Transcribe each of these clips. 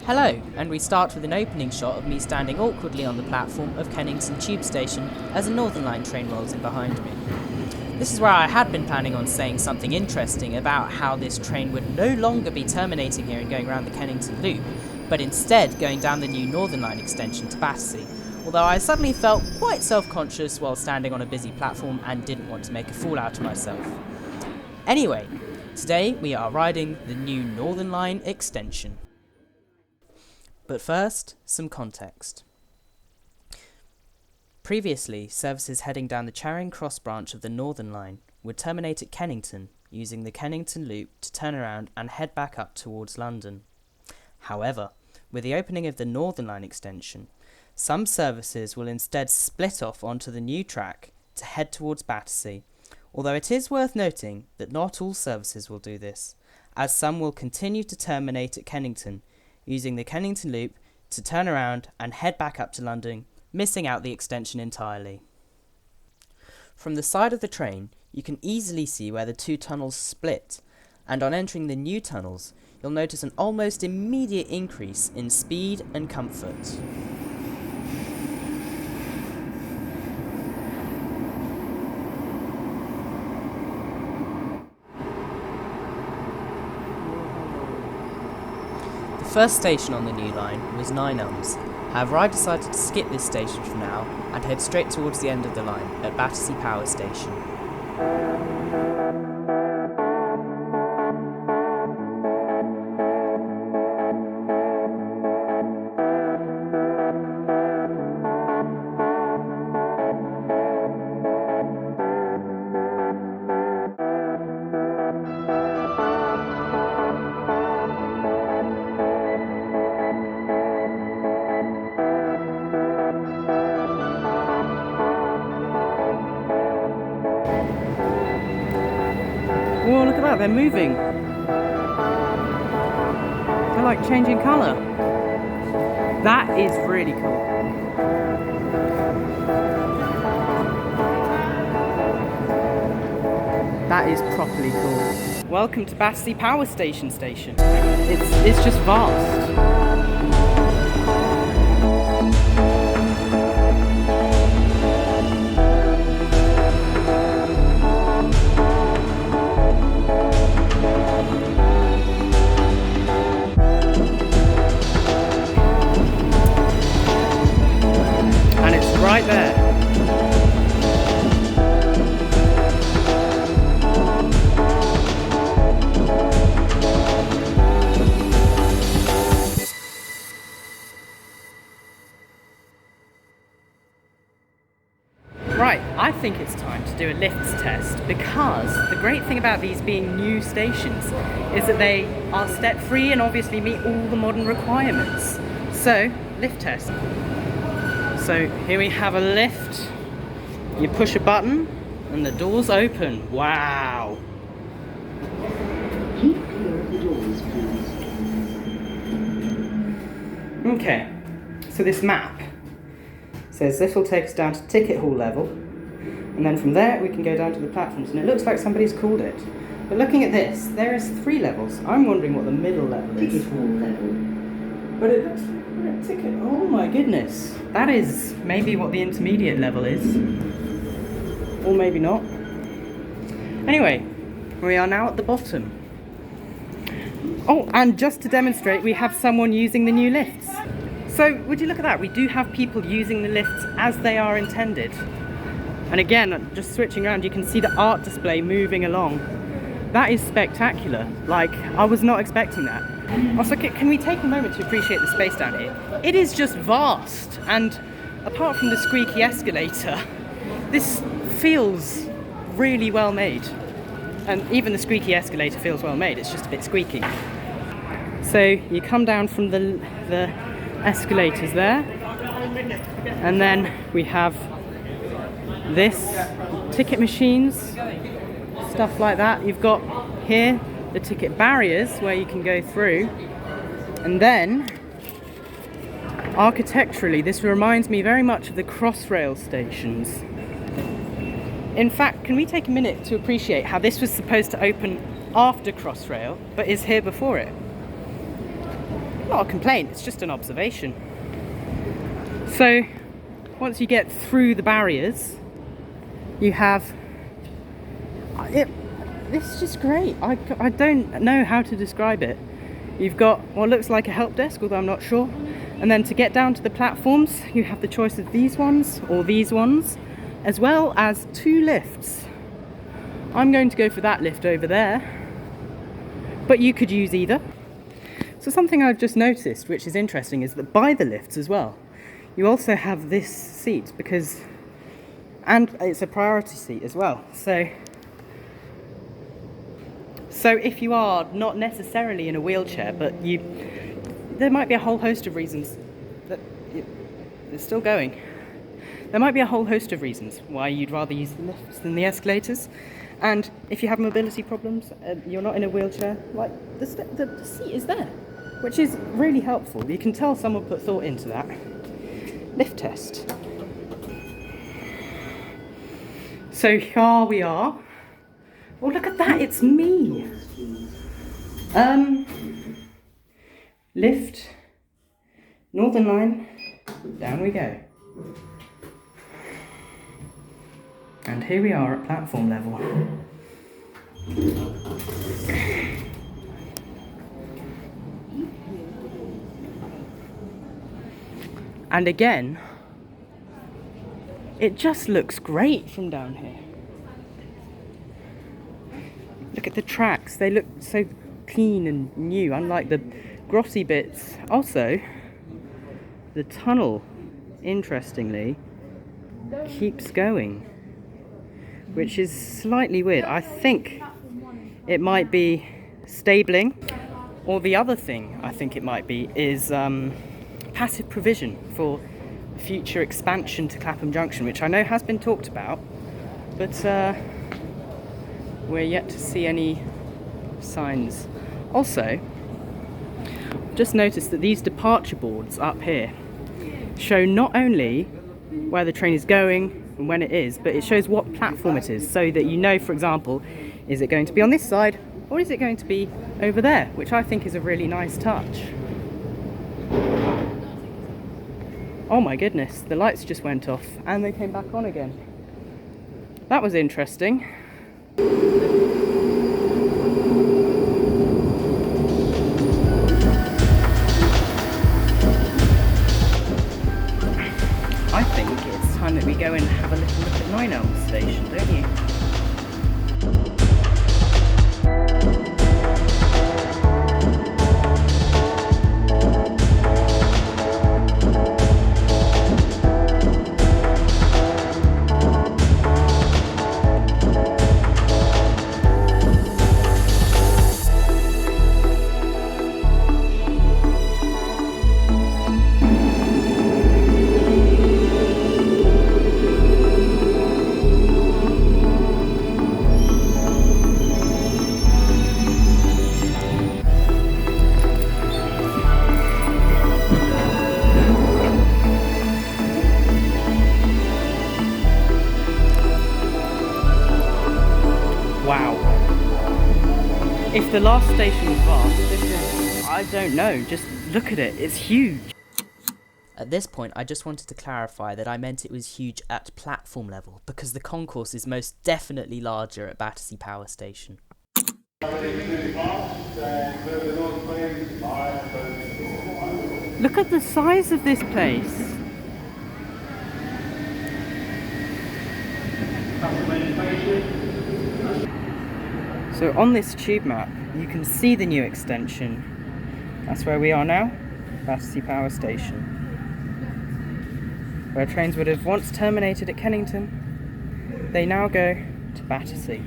Hello, and we start with an opening shot of me standing awkwardly on the platform of Kennington Tube Station as a Northern Line train rolls in behind me. This is where I had been planning on saying something interesting about how this train would no longer be terminating here and going around the Kennington Loop, but instead going down the new Northern Line extension to Battersea, although I suddenly felt quite self-conscious while standing on a busy platform and didn't want to make a fool out of myself. Anyway, today we are riding the new Northern Line extension. But first, some context. Previously, services heading down the Charing Cross branch of the Northern Line would terminate at Kennington, using the Kennington Loop to turn around and head back up towards London. However, with the opening of the Northern Line extension, some services will instead split off onto the new track to head towards Battersea, although it is worth noting that not all services will do this, as some will continue to terminate at Kennington, using the Kennington Loop to turn around and head back up to London, missing out the extension entirely. From the side of the train, you can easily see where the two tunnels split, and on entering the new tunnels, you'll notice an almost immediate increase in speed and comfort. The first station on the new line was Elms. However, I decided to skip this station for now and head straight towards the end of the line at Battersea Power Station. Whoa, look at that, they're moving. They're like changing colour. That is really cool. That is properly cool. Welcome to Battersea Power Station. It's just vast. Right there. Right, I think it's time to do a lifts test, because the great thing about these being new stations is that they are step free and obviously meet all the modern requirements. So, lift test. So here we have a lift, you push a button and the doors open. Wow! Okay, so this map says this will take us down to ticket hall level, and then from there we can go down to the platforms, and it looks like somebody's called it. But looking at this, there is 3 levels. I'm wondering what the middle level is. Ticket hall level. But it looks like we're at ticket. Oh my goodness. That is maybe what the intermediate level is. Or maybe not. Anyway, we are now at the bottom. Oh, and just to demonstrate, we have someone using the new lifts. So, would you look at that? We do have people using the lifts as they are intended. And again, just switching around, you can see the art display moving along. That is spectacular. Like, I was not expecting that. Also, can we take a moment to appreciate the space down here? It is just vast, and apart from the squeaky escalator, this feels really well made. And even the squeaky escalator feels well made, it's just a bit squeaky. So you come down from the escalators there, and then we have this, ticket machines, stuff like that. You've got here the ticket barriers where you can go through, and then architecturally this reminds me very much of the Crossrail stations. In fact, can we take a minute to appreciate how this was supposed to open after Crossrail but is here before it? not a complaint, it's just an observation. So once you get through the barriers, you have it. It's just great. I don't know how to describe it. You've got what looks like a help desk, although I'm not sure. And then to get down to the platforms, you have the choice of these ones or these ones, as well as 2 lifts. I'm going to go for that lift over there, but you could use either. So something I've just noticed, which is interesting, is that by the lifts as well, you also have this seat and it's a priority seat as well. So if you are not necessarily in a wheelchair, but there might be a whole host of reasons that it's still going. There might be a whole host of reasons why you'd rather use the lifts than the escalators. And if you have mobility problems, you're not in a wheelchair, like the seat is there, which is really helpful. You can tell someone put thought into that. Lift test. So here we are. Oh, look at that, it's me. Lift, Northern Line, down we go. And here we are at platform level. And again, it just looks great from down here. Look at the tracks, they look so clean and new, unlike the grotty bits. Also, the tunnel, interestingly, keeps going, which is slightly weird. I think it might be stabling, or the other thing I think it might be is passive provision for future expansion to Clapham Junction, which I know has been talked about, but we're yet to see any signs. Also, just noticed that these departure boards up here show not only where the train is going and when it is, but it shows what platform it is, so that you know, for example, is it going to be on this side or is it going to be over there, which I think is a really nice touch. Oh my goodness, the lights just went off and they came back on again. That was interesting. I think it's time that we go and have a little look at 9 Elms Station, don't you? Wow. If the last station was vast, this is, I don't know, just look at it, it's huge. At this point, I just wanted to clarify that I meant it was huge at platform level, because the concourse is most definitely larger at Battersea Power Station. Look at the size of this place. So on this tube map, you can see the new extension. That's where we are now, Battersea Power Station, where trains would have once terminated at Kennington. They now go to Battersea.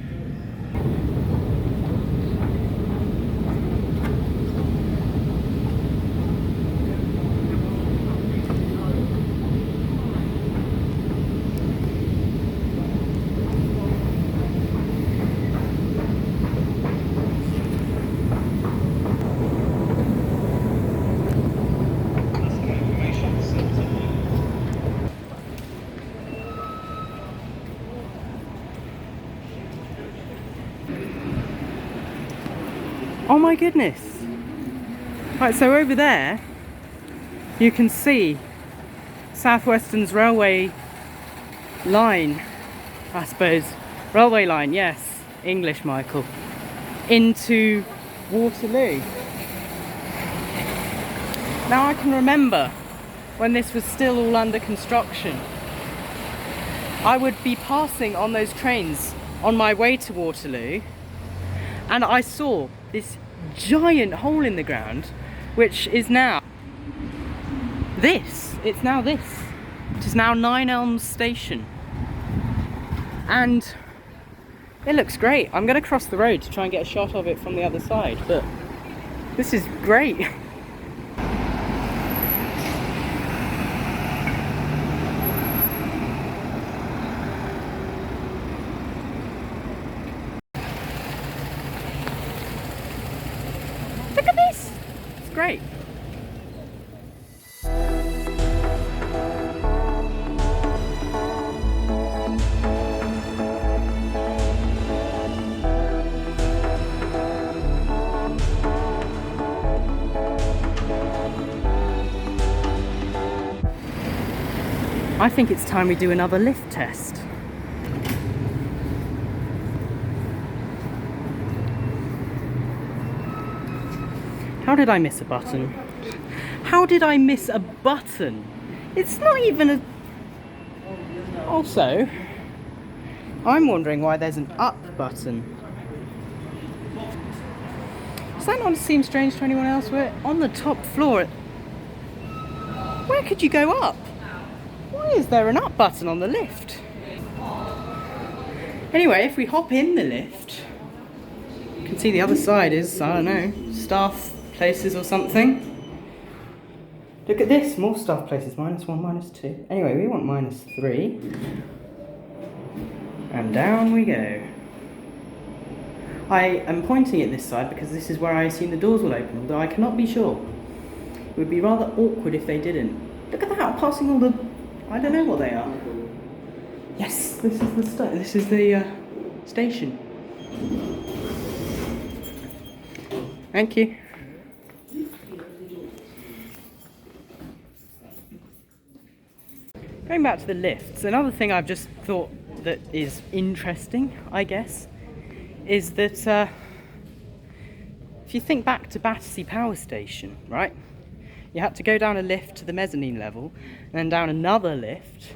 Oh my goodness! Right, so over there, you can see South Western's railway line, I suppose. Railway line, yes. English, Michael. Into Waterloo. Now I can remember when this was still all under construction. I would be passing on those trains on my way to Waterloo, and I saw this giant hole in the ground, which is now this. It's now this. It is now 9 Elms Station. And it looks great. I'm going to cross the road to try and get a shot of it from the other side, but this is great. Look at this! It's great. I think it's time we do another lift test. How did I miss a button? How did I miss a button? It's not even a... Also, I'm wondering why there's an up button. Does that not seem strange to anyone else? We're on the top floor. Where could you go up? Why is there an up button on the lift? Anyway, if we hop in the lift, you can see the other side is, I don't know, staff places or something. Look at this, more staff places, -1, -2. Anyway, we want -3. And down we go. I am pointing at this side because this is where I assume the doors will open, although I cannot be sure. It would be rather awkward if they didn't. Look at that, passing all the... I don't know what they are. Yes, this is the station. Thank you. Going back to the lifts, another thing I've just thought that is interesting, I guess, is that if you think back to Battersea Power Station, right? You had to go down a lift to the mezzanine level, and then down another lift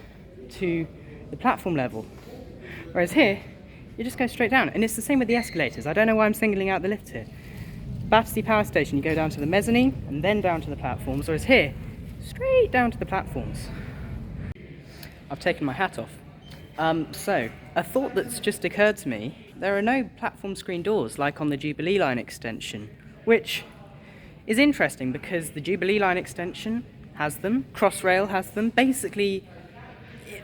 to the platform level. Whereas here, you just go straight down. And it's the same with the escalators. I don't know why I'm singling out the lifts here. Battersea Power Station, you go down to the mezzanine, and then down to the platforms. Whereas here, straight down to the platforms. I've taken my hat off. So, a thought that's just occurred to me, there are no platform screen doors like on the Jubilee Line extension, which is interesting because the Jubilee Line extension has them, Crossrail has them. Basically,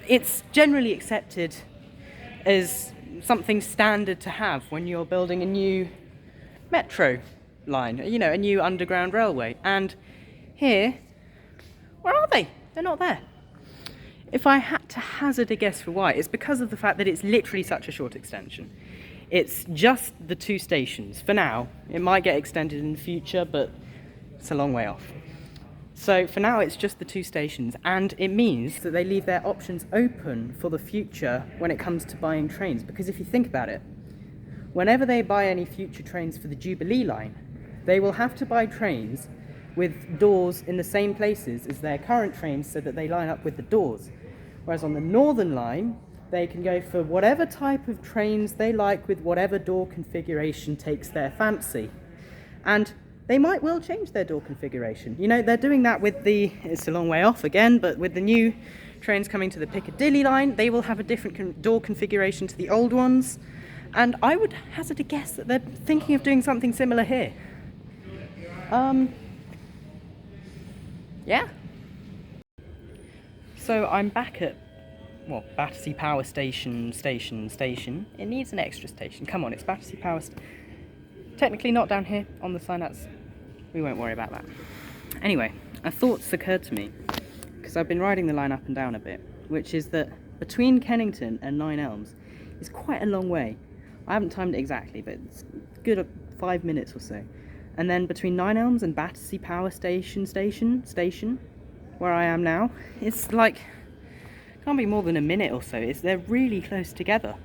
it's generally accepted as something standard to have when you're building a new metro line, you know, a new underground railway. And here, where are they? They're not there. If I had to hazard a guess for why, it's because of the fact that it's literally such a short extension. It's just the 2 stations for now. It might get extended in the future, but it's a long way off. So for now it's just the 2 stations, and it means that they leave their options open for the future when it comes to buying trains. Because if you think about it, whenever they buy any future trains for the Jubilee Line, they will have to buy trains with doors in the same places as their current trains so that they line up with the doors. Whereas on the Northern Line, they can go for whatever type of trains they like with whatever door configuration takes their fancy. And they might well change their door configuration. You know, they're doing that with the, it's a long way off again, but with the new trains coming to the Piccadilly line, they will have a different door configuration to the old ones. And I would hazard a guess that they're thinking of doing something similar here. Yeah. So I'm back at, well, Battersea Power Station. It needs an extra station. Come on, it's Battersea Power Station. Technically not down here on the sign, we won't worry about that. Anyway, a thought's occurred to me, because I've been riding the line up and down a bit, which is that between Kennington and 9 Elms is quite a long way. I haven't timed it exactly, but it's good 5 minutes or so. And then between Nine Elms and Battersea Power Station, where I am now, it's like, can't be more than a minute or so. They're really close together.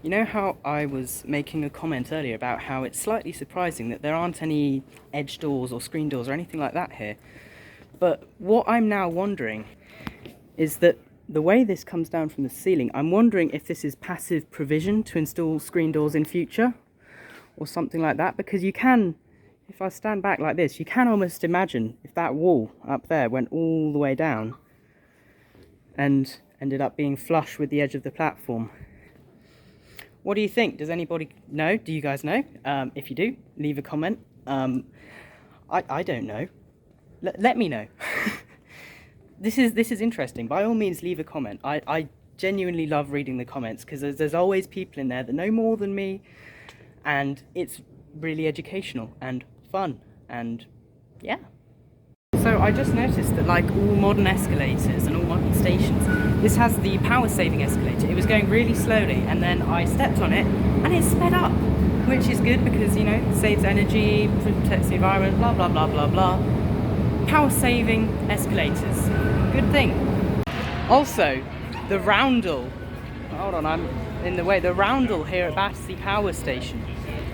You know how I was making a comment earlier about how it's slightly surprising that there aren't any edge doors or screen doors or anything like that here? But what I'm now wondering is that the way this comes down from the ceiling, I'm wondering if this is passive provision to install screen doors in future or something like that, because you can, if I stand back like this, you can almost imagine if that wall up there went all the way down and ended up being flush with the edge of the platform. What do you think? Does anybody know? Do you guys know? If you do, leave a comment. I don't know. Let me know. This is interesting. By all means, leave a comment. I genuinely love reading the comments because there's always people in there that know more than me, and it's really educational and fun, and yeah. So I just noticed that, like all modern escalators and all modern stations, this has the power saving escalator. It was going really slowly and then I stepped on it and it sped up, which is good because, you know, it saves energy, protects the environment, blah blah blah blah blah. Power saving escalators, good thing. Also, the roundel, hold on, I'm in the way, the roundel here at Battersea Power Station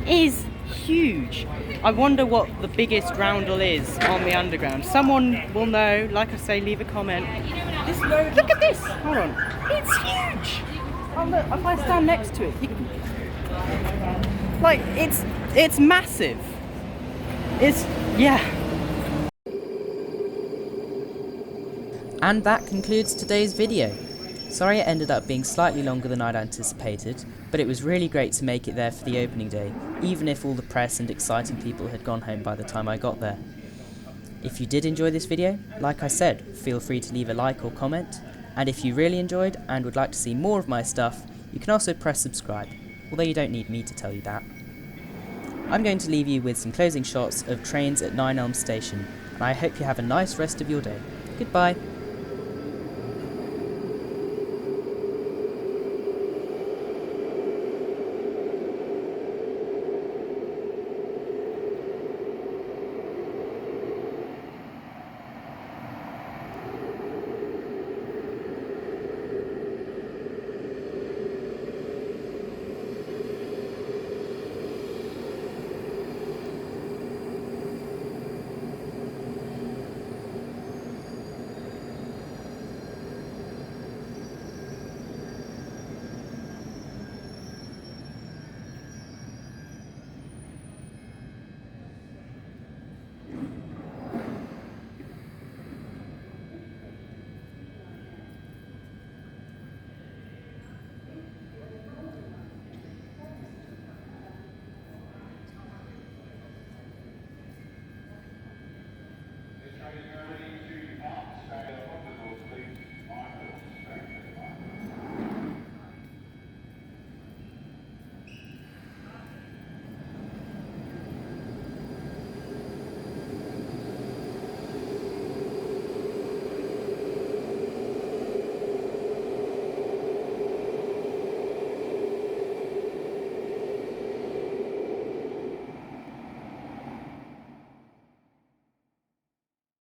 is huge. I wonder what the biggest roundel is on the underground. Someone will know. Like I say, leave a comment. Look at this! Hold on. It's huge! Oh look, if I stand next to it, like, it's massive. Yeah. And that concludes today's video. Sorry it ended up being slightly longer than I'd anticipated, but it was really great to make it there for the opening day, even if all the press and exciting people had gone home by the time I got there. If you did enjoy this video, like I said, feel free to leave a like or comment, and if you really enjoyed and would like to see more of my stuff, you can also press subscribe, although you don't need me to tell you that. I'm going to leave you with some closing shots of trains at Nine Elms Station, and I hope you have a nice rest of your day. Goodbye.